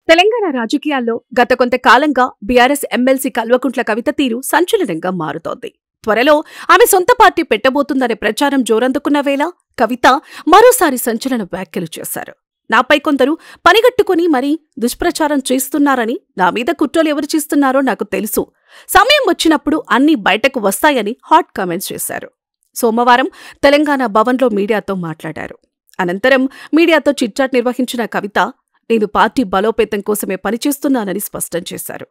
తెలంగాణ రాజకీయాల్లో గత కొంతకాలంగా బీఆర్ఎస్ ఎమ్మెల్సీ కల్వకుంట్ల కవిత తీరు సంచలనంగా మారుతోంది. త్వరలో ఆమె సొంత పార్టీ పెట్టబోతుందనే ప్రచారం జోరందుకున్న వేళ కవిత మరోసారి సంచలన వ్యాఖ్యలు చేశారు. నాపై కొందరు పనిగట్టుకుని మరీ దుష్ప్రచారం చేస్తున్నారని, నా మీద కుట్రలు ఎవరు చేస్తున్నారో నాకు తెలుసు, సమయం వచ్చినప్పుడు అన్నీ బయటకు వస్తాయని హాట్ కామెంట్స్ చేశారు. సోమవారం తెలంగాణ భవన్లో మీడియాతో మాట్లాడారు. అనంతరం మీడియాతో చిట్చాట్ నిర్వహించిన కవిత, నేను పార్టీ బలోపేతం కోసమే పనిచేస్తున్నానని స్పష్టం చేశారు.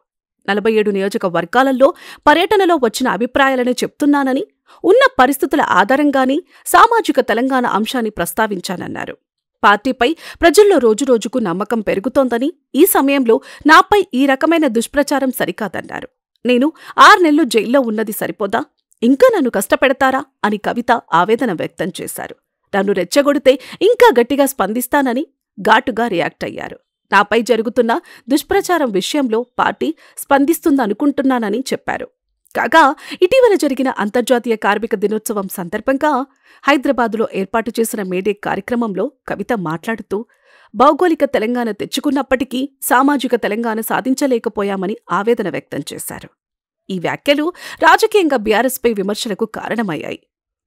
47 నియోజకవర్గాలలో పర్యటనలో వచ్చిన అభిప్రాయాలను చెప్తున్నానని, ఉన్న పరిస్థితుల ఆధారంగానే సామాజిక తెలంగాణ అంశాన్ని ప్రస్తావించానన్నారు. పార్టీపై ప్రజల్లో రోజురోజుకు నమ్మకం పెరుగుతోందని, ఈ సమయంలో నాపై ఈ రకమైన దుష్ప్రచారం సరికాదన్నారు. నేను 6 నెలలు జైల్లో ఉన్నది సరిపోదా, ఇంకా నన్ను కష్టపెడతారా అని కవిత ఆవేదన వ్యక్తం చేశారు. నన్ను రెచ్చగొడితే ఇంకా గట్టిగా స్పందిస్తానని ఘాటుగా రియాక్ట్ అయ్యారు. నాపై జరుగుతున్న దుష్ప్రచారం విషయంలో పార్టీ స్పందిస్తుందనుకుంటున్నానని చెప్పారు. కాగా ఇటీవల జరిగిన అంతర్జాతీయ కార్మిక దినోత్సవం సందర్భంగా హైదరాబాదులో ఏర్పాటు చేసిన మేడే కార్యక్రమంలో కవిత మాట్లాడుతూ, భౌగోళిక తెలంగాణ తెచ్చుకున్నప్పటికీ సామాజిక తెలంగాణ సాధించలేకపోయామని ఆవేదన వ్యక్తం చేశారు. ఈ వ్యాఖ్యలు రాజకీయంగా బీఆర్ఎస్పై విమర్శలకు కారణమయ్యాయి.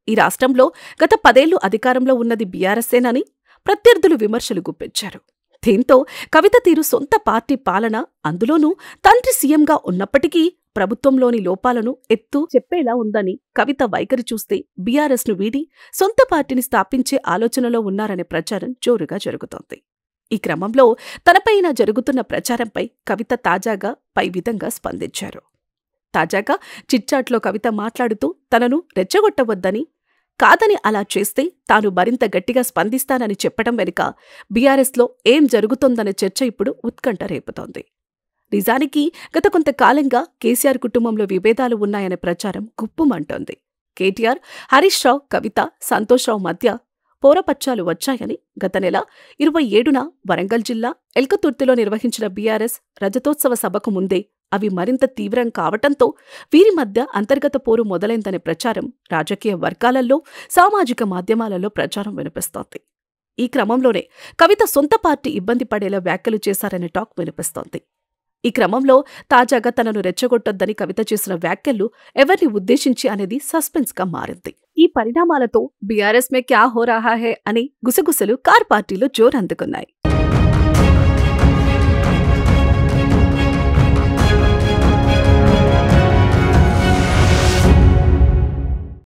ఈ రాష్ట్రంలో గత 10 ఏళ్లు అధికారంలో ఉన్నది బీఆర్ఎస్సేనని ప్రత్యర్థులు విమర్శలు గుప్పించారు. దీంతో కవిత తీరు సొంత పార్టీ పాలన, అందులోనూ తండ్రి సీఎంగా ఉన్నప్పటికీ ప్రభుత్వంలోని లోపాలను ఎత్తు చెప్పేలా ఉందని కవిత వైఖరి చూస్తే బీఆర్ఎస్ను వీడి సొంత పార్టీని స్థాపించే ఆలోచనలో ఉన్నారనే ప్రచారం జోరుగా జరుగుతోంది. ఈ క్రమంలో తనపైన జరుగుతున్న ప్రచారంపై కవిత తాజాగా పై విధంగా స్పందించారు. తాజాగా చిట్చాట్లో కవిత మాట్లాడుతూ, తనను రెచ్చగొట్టవద్దని, కాదని అలా చేస్తే తాను మరింత గట్టిగా స్పందిస్తానని చెప్పడం వెనుక బీఆర్ఎస్లో ఏం జరుగుతోందనే చర్చ ఇప్పుడు ఉత్కంఠ రేపుతోంది. నిజానికి గత కొంతకాలంగా కేసీఆర్ కుటుంబంలో విభేదాలు ఉన్నాయనే ప్రచారం గుప్పుమంటోంది. కేటీఆర్, హరీష్ రావు, కవిత, సంతోష్ రావు మధ్య పోరపచ్చాలు వచ్చాయని గత నెల 27న వరంగల్ జిల్లా ఎల్కతుర్తిలో నిర్వహించిన బీఆర్ఎస్ రజతోత్సవ సభకు ముందే అవి మరింత తీవ్రం కావటంతో వీరి మధ్య అంతర్గత పోరు మొదలైందనే ప్రచారం రాజకీయ వర్గాలలో, సామాజిక మాధ్యమాలలో ప్రచారం వినిపిస్తోంది. ఈ క్రమంలోనే కవిత సొంత పార్టీ ఇబ్బంది పడేలా వ్యాఖ్యలు చేశారనే టాక్ వినిపిస్తోంది. ఈ క్రమంలో తాజాగా తనను రెచ్చగొట్టొద్దని కవిత చేసిన వ్యాఖ్యలు ఎవరిని ఉద్దేశించి అనేది సస్పెన్స్ గా మారింది. ఈ పరిణామాలతో బీఆర్ఎస్ మే క్యా హో రహా హై అనే గుసగుసలు కార్ పార్టీలో జోరందుకున్నాయి.